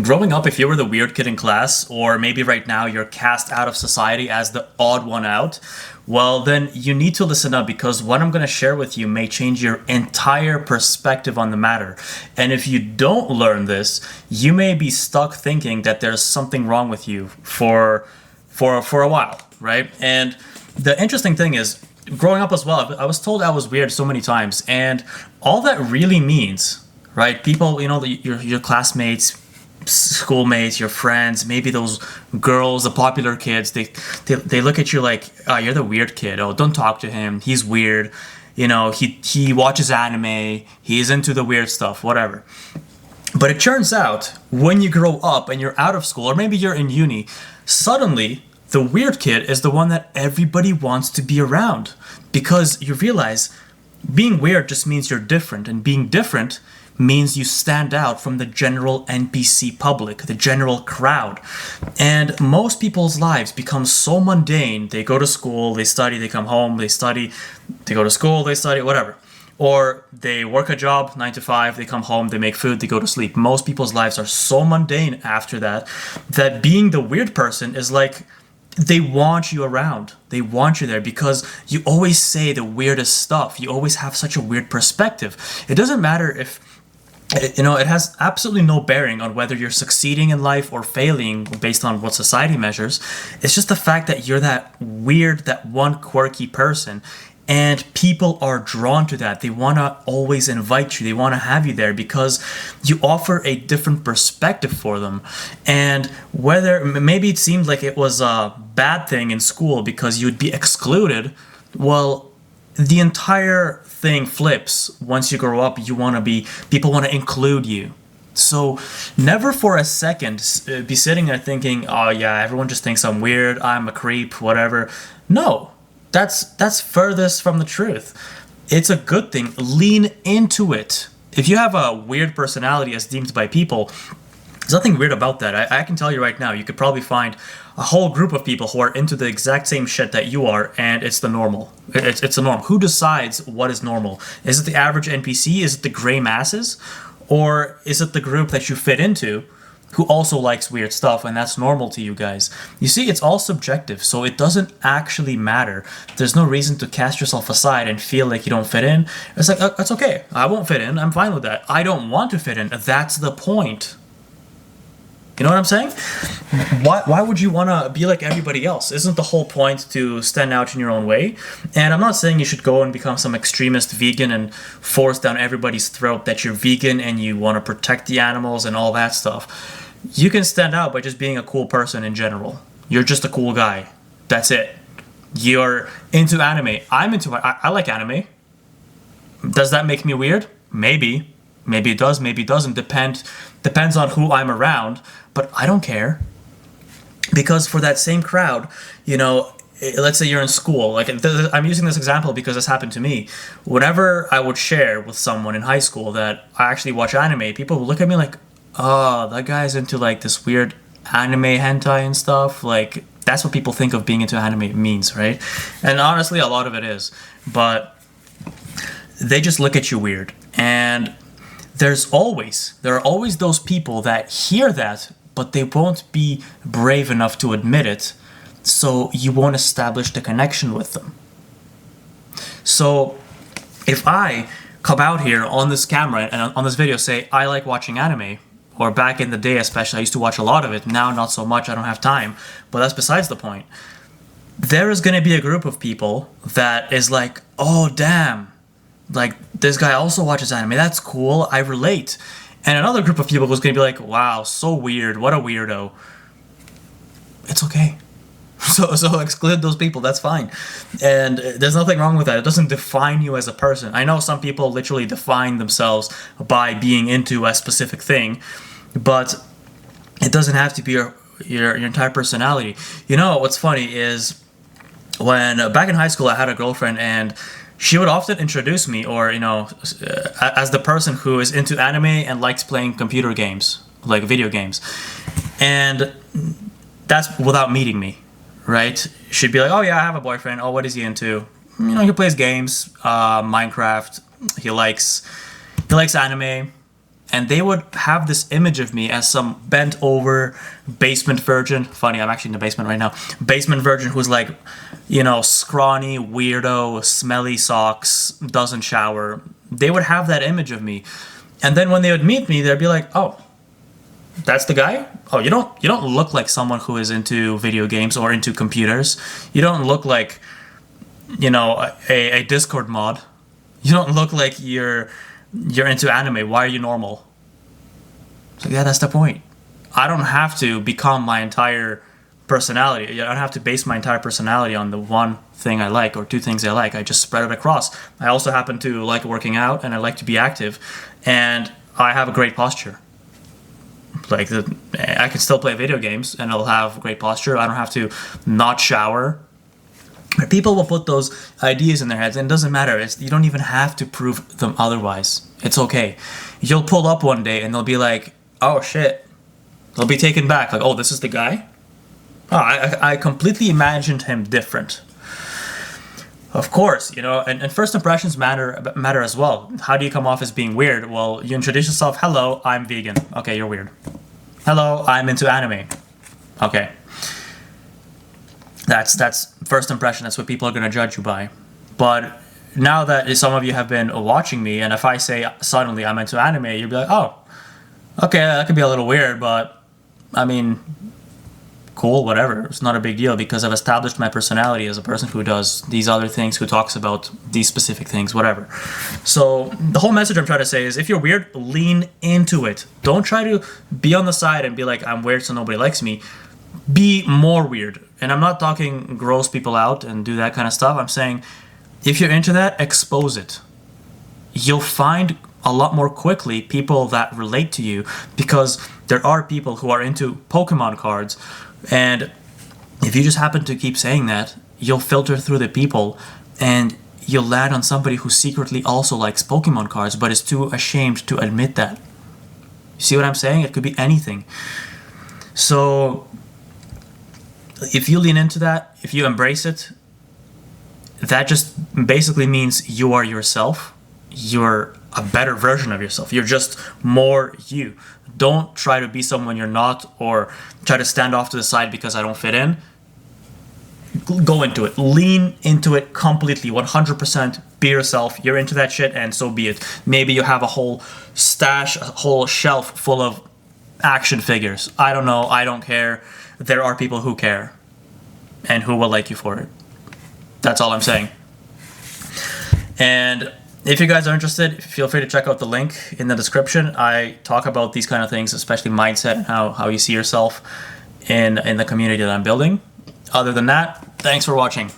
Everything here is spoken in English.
Growing up, if you were the weird kid in class, or maybe right now you're cast out of society as the odd one out, well, then you need to listen up because what I'm going to share with you may change your entire perspective on the matter. And if you don't learn this, you may be stuck thinking that there's something wrong with you for a while, right? And the interesting thing is, growing up as well, I was told I was weird so many times, and all that really means, right? People, your classmates, schoolmates, your friends, maybe those girls, the popular kids, they look at you like, oh, you're the weird kid. Oh, don't talk to him. He's weird. He watches anime. He's into the weird stuff, whatever. But it turns out when you grow up and you're out of school, or maybe you're in uni, suddenly the weird kid is the one that everybody wants to be around because you realize being weird just means you're different, and being different means you stand out from the general NPC public, the general crowd. And most people's lives become so mundane. They go to school, they study, they come home, they study, they go to school, they study, whatever. Or they work a job, 9 to 5, they come home, they make food, they go to sleep. Most people's lives are so mundane after that, that being the weird person is like, they want you around. They want you there because you always say the weirdest stuff. You always have such a weird perspective. It doesn't matter if it has absolutely no bearing on whether you're succeeding in life or failing based on what society measures. It's just the fact that you're that weird, that one quirky person. And people are drawn to that. They want to always invite you. They want to have you there because you offer a different perspective for them. And whether maybe it seemed like it was a bad thing in school because you'd be excluded, well, the entire thing flips. Once you grow up, people want to include you. So never for a second be sitting there thinking, oh yeah, everyone just thinks I'm weird, I'm a creep, whatever. No, that's furthest from the truth. It's a good thing. Lean into it. If you have a weird personality as deemed by people, there's nothing weird about that. I can tell you right now, you could probably find a whole group of people who are into the exact same shit that you are, and it's the normal. It's the norm. Who decides what is normal? Is it the average NPC? Is it the gray masses? Or is it the group that you fit into who also likes weird stuff, and that's normal to you guys? You see, it's all subjective, so it doesn't actually matter. There's no reason to cast yourself aside and feel like you don't fit in. It's like, that's okay. I won't fit in. I'm fine with that. I don't want to fit in. That's the point. You know what I'm saying? Why would you want to be like everybody else? Isn't the whole point to stand out in your own way? And I'm not saying you should go and become some extremist vegan and force down everybody's throat that you're vegan and you want to protect the animals and all that stuff. You can stand out by just being a cool person in general. You're just a cool guy. That's it. You're into anime. I'm into it. I like anime. Does that make me weird? Maybe. Maybe it does, maybe it doesn't. Depends on who I'm around, but I don't care. Because for that same crowd, let's say you're in school. I'm using this example because this happened to me. Whenever I would share with someone in high school that I actually watch anime, people would look at me like, oh, that guy's into like this weird anime hentai and stuff. Like, that's what people think of being into anime means, right? And honestly, a lot of it is. But they just look at you weird. And there are always those people that hear that, but they won't be brave enough to admit it, so you won't establish the connection with them. So if I come out here on this camera and on this video say I like watching anime, or back in the day especially, I used to watch a lot of it, now not so much, I don't have time, but that's besides the point. There is going to be a group of people that is like, oh damn, like, this guy also watches anime. That's cool. I relate. And another group of people was going to be like, wow, so weird. What a weirdo. It's okay. So exclude those people. That's fine. And there's nothing wrong with that. It doesn't define you as a person. I know some people literally define themselves by being into a specific thing, but it doesn't have to be your entire personality. You know, what's funny is when back in high school, I had a girlfriend, and she would often introduce me, or as the person who is into anime and likes playing computer games, like video games, and that's without meeting me, right? She'd be like, "Oh yeah, I have a boyfriend. Oh, what is he into? He plays games, Minecraft. He likes anime, and they would have this image of me as some bent over basement virgin. Funny, I'm actually in the basement right now. Basement virgin who's like, you know, scrawny, weirdo, smelly socks, doesn't shower. They would have that image of me. And then when they would meet me, they'd be like, "Oh, that's the guy? Oh, you don't look like someone who is into video games or into computers. You don't look like, you know, a Discord mod. You don't look like you're into anime. Why are you normal?" So yeah, that's the point. I don't have to become my entire personality. I don't have to base my entire personality on the one thing I like or two things I like. I just spread it across. I also happen to like working out and I like to be active, and I have a great posture. Like I can still play video games and I'll have great posture. I don't have to not shower. But people will put those ideas in their heads, and it doesn't matter. You don't even have to prove them otherwise. It's okay. You'll pull up one day and they'll be like, "Oh shit." They'll be taken back. Like, "Oh, this is the guy? Oh, I completely imagined him different." Of course, you know, and first impressions matter as well. How do you come off as being weird? Well, you introduce yourself. "Hello, I'm vegan." Okay, you're weird. "Hello, I'm into anime." Okay. That's first impression. That's what people are going to judge you by. But now that some of you have been watching me, and if I say suddenly I'm into anime, you'll be like, "Oh, okay, that could be a little weird, but I mean, cool, whatever. It's not a big deal because I've established my personality as a person who does these other things, who talks about these specific things, whatever." So the whole message I'm trying to say is, if you're weird, lean into it. Don't try to be on the side and be like, "I'm weird so nobody likes me." Be more weird. And I'm not talking gross people out and do that kind of stuff. I'm saying if you're into that, expose it. You'll find a lot more quickly people that relate to you, because there are people who are into Pokemon cards, and if you just happen to keep saying that, you'll filter through the people and you'll land on somebody who secretly also likes Pokemon cards but is too ashamed to admit that. You see what I'm saying? It could be anything. So if you lean into that, if you embrace it, that just basically means you are yourself. You're a better version of yourself. You're just more you. Don't try to be someone you're not, or try to stand off to the side because I don't fit in. Go into it. Lean into it completely, 100%. Be yourself. You're into that shit, and so be it. Maybe you have a whole stash, a whole shelf full of action figures. I don't know. I don't care. There are people who care and who will like you for it. That's all I'm saying. And if you guys are interested, feel free to check out the link in the description. I talk about these kind of things, especially mindset and how you see yourself in the community that I'm building. Other than that, thanks for watching.